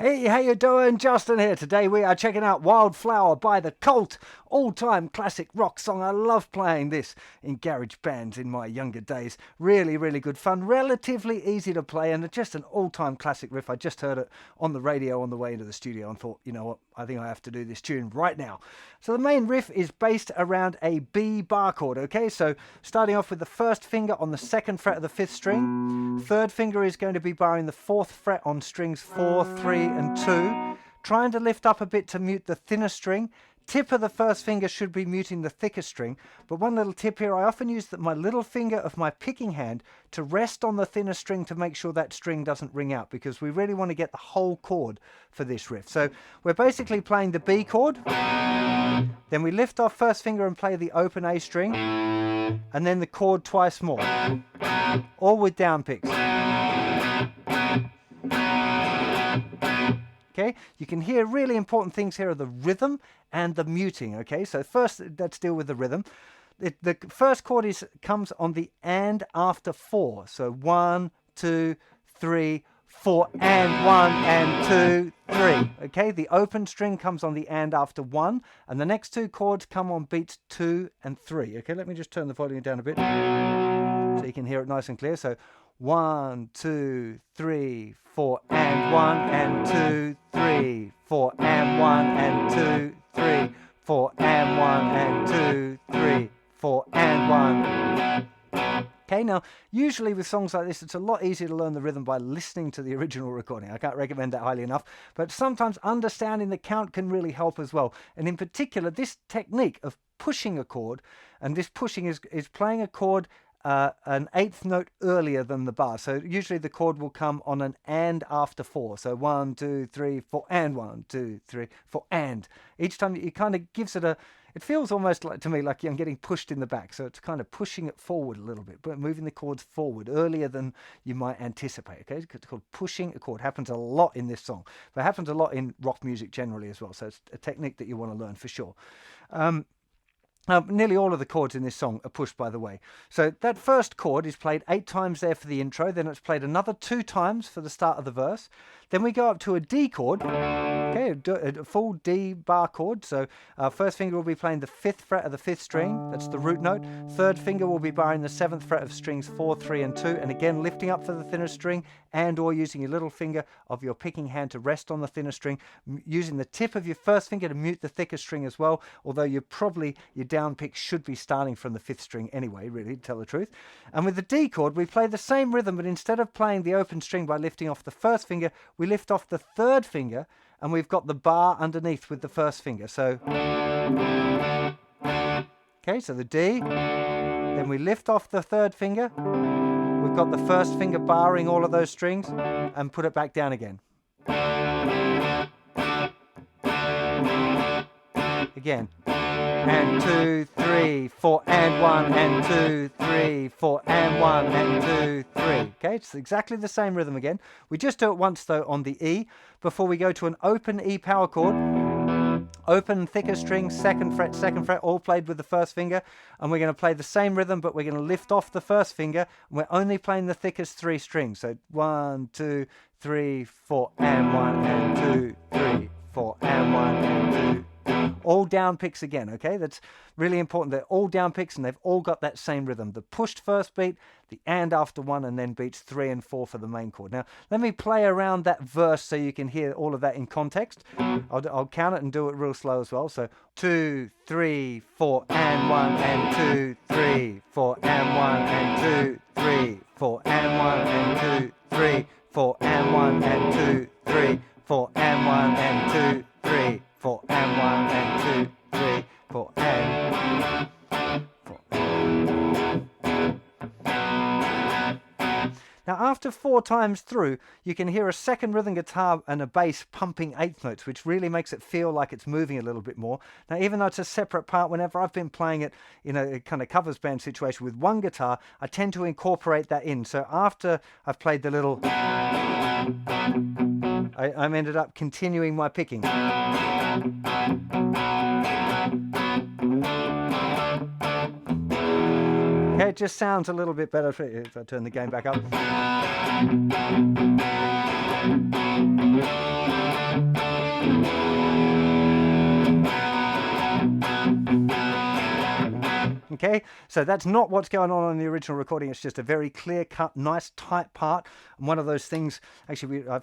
Hey, how you doing? Justin here. Today we are checking out Wildflower by The Cult. All-time classic rock song. I love playing this in garage bands in my younger days. Really, really good fun. Relatively easy to play and just an all-time classic riff. I just heard it on the radio on the way into the studio and thought, you know what, I think I have to do this tune right now. So the main riff is based around a B bar chord, okay? So starting off with the first finger on the second fret of the fifth string. Third finger is going to be barring the fourth fret on strings 4, 3 and 2. Trying to lift up a bit to mute the thinner string. Tip of the first finger should be muting the thicker string, but one little tip here, I often use my little finger of my picking hand to rest on the thinner string to make sure that string doesn't ring out, because we really want to get the whole chord for this riff. So we're basically playing the B chord, then we lift off first finger and play the open A string, and then the chord twice more, all with down picks. Okay, you can hear really important things here are the rhythm and the muting. Okay, so first let's deal with the rhythm. The first chord comes on the and after 4. So 1, 2, 3, 4, and 1 and 2, 3. Okay, the open string comes on the and after 1, and the next two chords come on beats 2 and 3. Okay, let me just turn the volume down a bit so you can hear it nice and clear. So 1, 2, 3, 4, and 1 and 2, 3, 4, and 1 and 2, 3, 4, and 1 and 2, 3, 4, and 1. Okay, now usually with songs like this, it's a lot easier to learn the rhythm by listening to the original recording. I can't recommend that highly enough, but sometimes understanding the count can really help as well. And in particular, this technique of pushing a chord, and this pushing is playing a chord an eighth note earlier than the bar. So usually the chord will come on an and after 4. So 1, 2, 3, 4, and 1, 2, 3, 4, and. Each time it kind of gives it it feels almost like, to me, like I'm getting pushed in the back. So it's kind of pushing it forward a little bit, but moving the chords forward earlier than you might anticipate. Okay, it's called pushing a chord. Happens a lot in this song, but it happens a lot in rock music generally as well. So it's a technique that you want to learn for sure. Nearly all of the chords in this song are pushed, by the way. So that first chord is played 8 times there for the intro. Then it's played another 2 times for the start of the verse. Then we go up to a D chord, okay, a full D bar chord. So first finger will be playing the 5th fret of the 5th string. That's the root note. Third finger will be barring the 7th fret of strings 4, 3, and 2. And again, lifting up for the thinner string, and or using your little finger of your picking hand to rest on the thinner string, using the tip of your first finger to mute the thicker string as well, although your down pick should be starting from the 5th string anyway, really, to tell the truth. And with the D chord, we play the same rhythm, but instead of playing the open string by lifting off the first finger, we lift off the third finger, and we've got the bar underneath with the first finger. So, okay, so the D, then we lift off the third finger, we've got the first finger barring all of those strings, and put it back down again. Again. And 2, 3, 4, and 1, and 2, 3, 4, and 1, and 2, 3. Okay, it's exactly the same rhythm again. We just do it once, though, on the E, before we go to an open E power chord. Open, thicker string, 2nd fret, all played with the first finger. And we're going to play the same rhythm, but we're going to lift off the first finger. And we're only playing the thickest 3 strings. So 1, 2, 3, 4, and 1, and 2, 3, 4, and 1, and 2. All down picks again, okay? That's really important. They're all down picks and they've all got that same rhythm. The pushed first beat, the and after 1, and then beats 3 and 4 for the main chord. Now, let me play around that verse so you can hear all of that in context. I'll count it and do it real slow as well. So 2, 3, 4, and 1, and 2, 3, 4, and 1, and 2, 3, 4, and 1, and 2, 3, 4, and 1, and 2, 3, 4, and 1, and 2, 3, 4, and 1, and 2, 3, 4, and 4. Now, after 4 times through, you can hear a second rhythm guitar and a bass pumping 8th notes, which really makes it feel like it's moving a little bit more. Now, even though it's a separate part, whenever I've been playing it in a kind of covers band situation with one guitar, I tend to incorporate that in. So after I've played the little, I'm ended up continuing my picking. Okay, it just sounds a little bit better if I turn the gain back up. Okay, so that's not what's going on the original recording. It's just a very clear cut, nice tight part. And one of those things, actually, I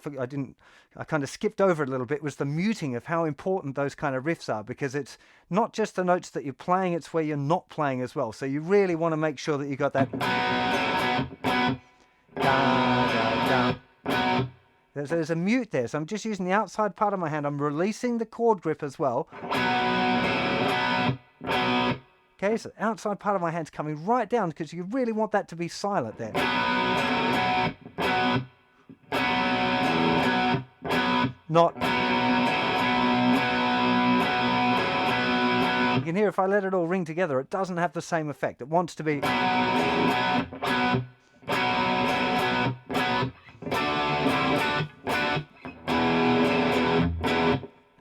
kind of skipped over it a little bit, was the muting of how important those kind of riffs are, because it's not just the notes that you're playing, it's where you're not playing as well. So you really want to make sure that you got that. There's a mute there, so I'm just using the outside part of my hand. I'm releasing the chord grip as well. Okay, so the outside part of my hand's coming right down because you really want that to be silent there. Not. You can hear if I let it all ring together, it doesn't have the same effect. It wants to be.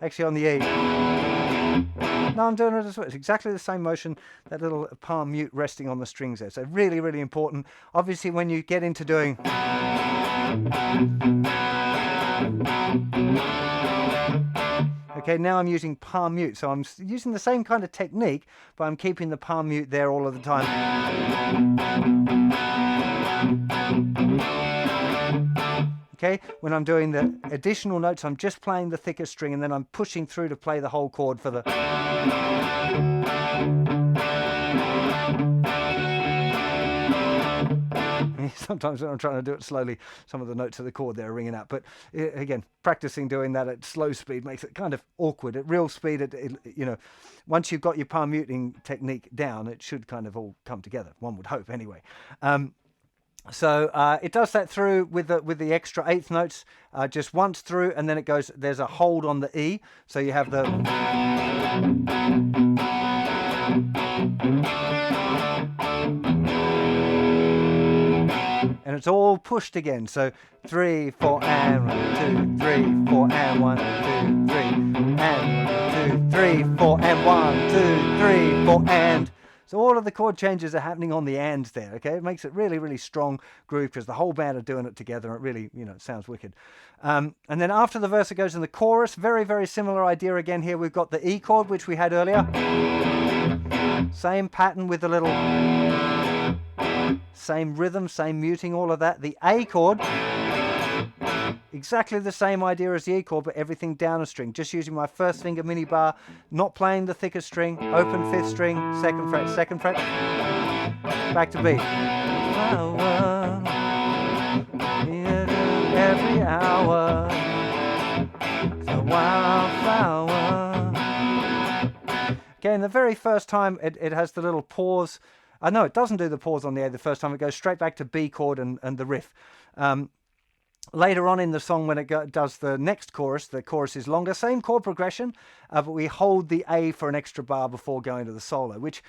Actually on the E. No, I'm doing it as well. It's exactly the same motion, that little palm mute resting on the strings there. So really, really important. Obviously, when you get into doing... Okay, now I'm using palm mute. So I'm using the same kind of technique, but I'm keeping the palm mute there all of the time. Okay, when I'm doing the additional notes, I'm just playing the thicker string and then I'm pushing through to play the whole chord for the... Sometimes when I'm trying to do it slowly, some of the notes of the chord there are ringing out. But again, practicing doing that at slow speed makes it kind of awkward. At real speed, you know, once you've got your palm muting technique down, it should kind of all come together. One would hope, anyway. So it does that through with the extra eighth notes just once through, and then it goes. There's a hold on the E, so you have the. And it's all pushed again. So 3, 4, and 1, 2, 3, 4, and 1, 2, 3, and 1, 2, 3, 4, and 1, 2, 3, 4, and. So all of the chord changes are happening on the ands there, okay? It makes it really, really strong groove because the whole band are doing it together and it really, you know, it sounds wicked. And then after the verse, it goes in the chorus. Very, very similar idea again here. We've got the E chord, which we had earlier. Same pattern with a little... Same rhythm, same muting, all of that. The A chord... Exactly the same idea as the E chord, but everything down a string. Just using my first finger mini bar, not playing the thicker string, open 5th string, 2nd fret, 2nd fret, back to B. Every hour, the wildflower. Okay, and the very first time it has the little pause. No, it doesn't do the pause on the A the first time. It goes straight back to B chord and the riff. Later on in the song, when it does the next chorus, the chorus is longer. Same chord progression, but we hold the A for an extra bar before going to the solo, which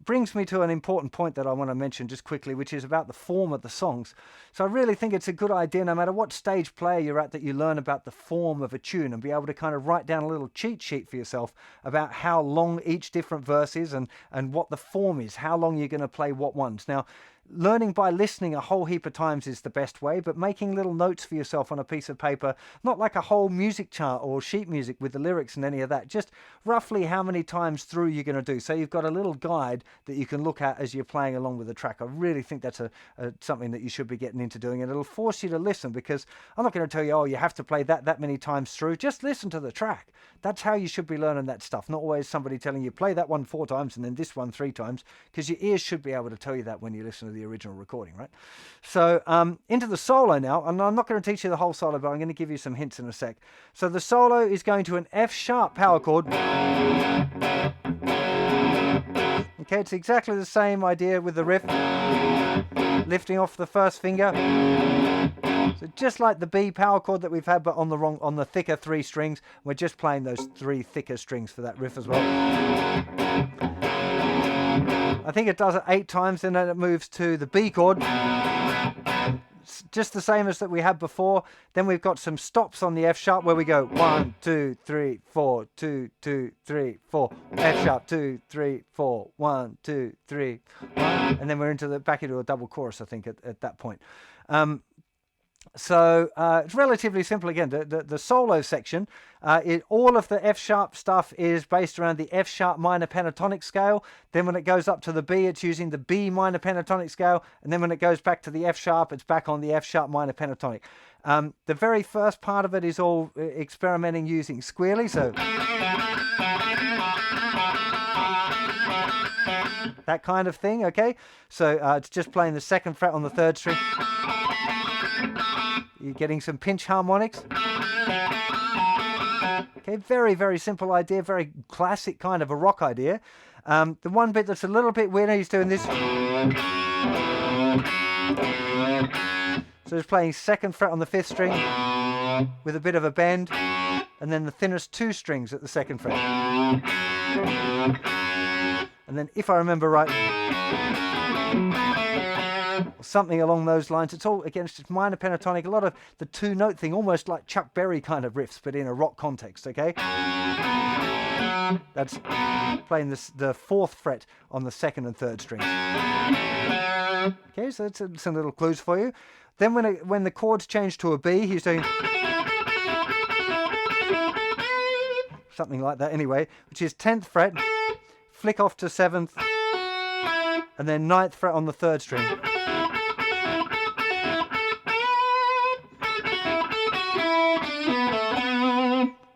brings me to an important point that I want to mention just quickly, which is about the form of the songs. So I really think it's a good idea, no matter what stage player you're at, that you learn about the form of a tune and be able to kind of write down a little cheat sheet for yourself about how long each different verse is and what the form is, how long you're going to play what ones. Now, learning by listening a whole heap of times is the best way, but making little notes for yourself on a piece of paper, not like a whole music chart or sheet music with the lyrics and any of that, just roughly how many times through you're going to do. So you've got a little guide that you can look at as you're playing along with the track. I really think that's something that you should be getting into doing, and it'll force you to listen, because I'm not going to tell you, oh, you have to play that many times through. Just listen to the track. That's how you should be learning that stuff, not always somebody telling you play that one 4 times and then this one 3 times, because your ears should be able to tell you that when you listen to the original recording, right? So into the solo now, and I'm not going to teach you the whole solo, but I'm going to give you some hints in a sec. So the solo is going to an F sharp power chord. Okay, it's exactly the same idea with the riff, lifting off the first finger. So just like the B power chord that we've had, but on the thicker 3 strings, we're just playing those 3 thicker strings for that riff as well. I think it does it 8 times, and then it moves to the B chord. It's just the same as that we had before. Then we've got some stops on the F sharp where we go 1, 2, 3, 4, 2, 2, 3, 4, F sharp 2, 3, 4, 1, 2, 3, 1, and then we're back into a double chorus, I think, at that point. So it's relatively simple again. The solo section, all of the F sharp stuff is based around the F sharp minor pentatonic scale. Then when it goes up to the B, it's using the B minor pentatonic scale. And then when it goes back to the F sharp, it's back on the F sharp minor pentatonic. The very first part of it is all experimenting using squealy. So that kind of thing, okay? So it's just playing the 2nd fret on the 3rd string. You're getting some pinch harmonics. Okay, very, very simple idea, very classic kind of a rock idea. The one bit that's a little bit weird, he's doing this. So he's playing 2nd fret on the 5th string with a bit of a bend, and then the thinnest 2 strings at the 2nd fret. And then, if I remember right, something along those lines. It's all, again, it's just minor pentatonic, a lot of the 2-note thing, almost like Chuck Berry kind of riffs, but in a rock context, okay? That's playing the 4th fret on the 2nd and 3rd string. Okay, so that's some little clues for you. Then when the chords change to a B, he's doing something like that anyway, which is 10th fret, flick off to 7th, and then 9th fret on the 3rd string.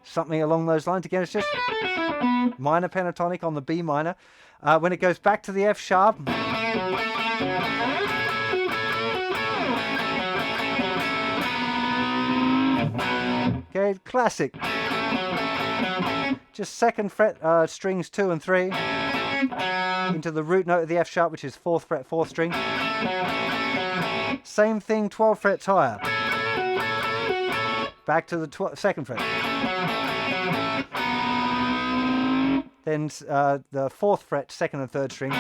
Something along those lines. Again, it's just minor pentatonic on the B minor. When it goes back to the F sharp, okay, classic. Just 2nd fret, strings 2 and 3 into the root note of the F sharp, which is 4th fret, 4th string. Same thing, 12 frets higher. Back to the 2nd fret. Then the 4th fret, 2nd and 3rd string,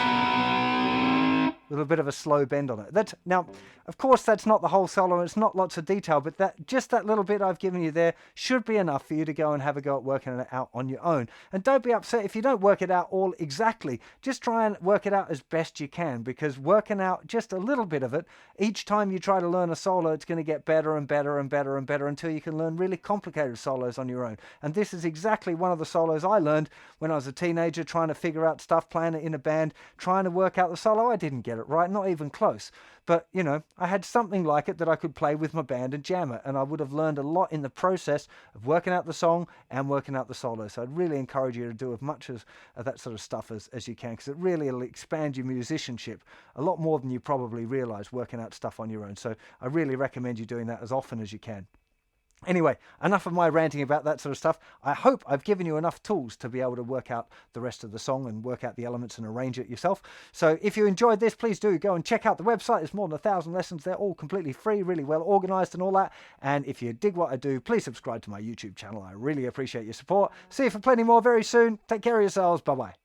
with a bit of a slow bend on it. Now, of course, that's not the whole solo. It's not lots of detail, but just that little bit I've given you there should be enough for you to go and have a go at working it out on your own. And don't be upset if you don't work it out all exactly. Just try and work it out as best you can, because working out just a little bit of it, each time you try to learn a solo, it's going to get better and better and better and better until you can learn really complicated solos on your own. And this is exactly one of the solos I learned when I was a teenager, trying to figure out stuff, playing it in a band, trying to work out the solo. I didn't get it right, not even close. But, you know, I had something like it that I could play with my band and jam it. And I would have learned a lot in the process of working out the song and working out the solo. So I'd really encourage you to do as much of that sort of stuff as you can, because it really will expand your musicianship a lot more than you probably realize, working out stuff on your own. So I really recommend you doing that as often as you can. Anyway, enough of my ranting about that sort of stuff. I hope I've given you enough tools to be able to work out the rest of the song and work out the elements and arrange it yourself. So if you enjoyed this, please do go and check out the website. There's more than 1,000 lessons. They're all completely free, really well organized and all that. And if you dig what I do, please subscribe to my YouTube channel. I really appreciate your support. See you for plenty more very soon. Take care of yourselves. Bye-bye.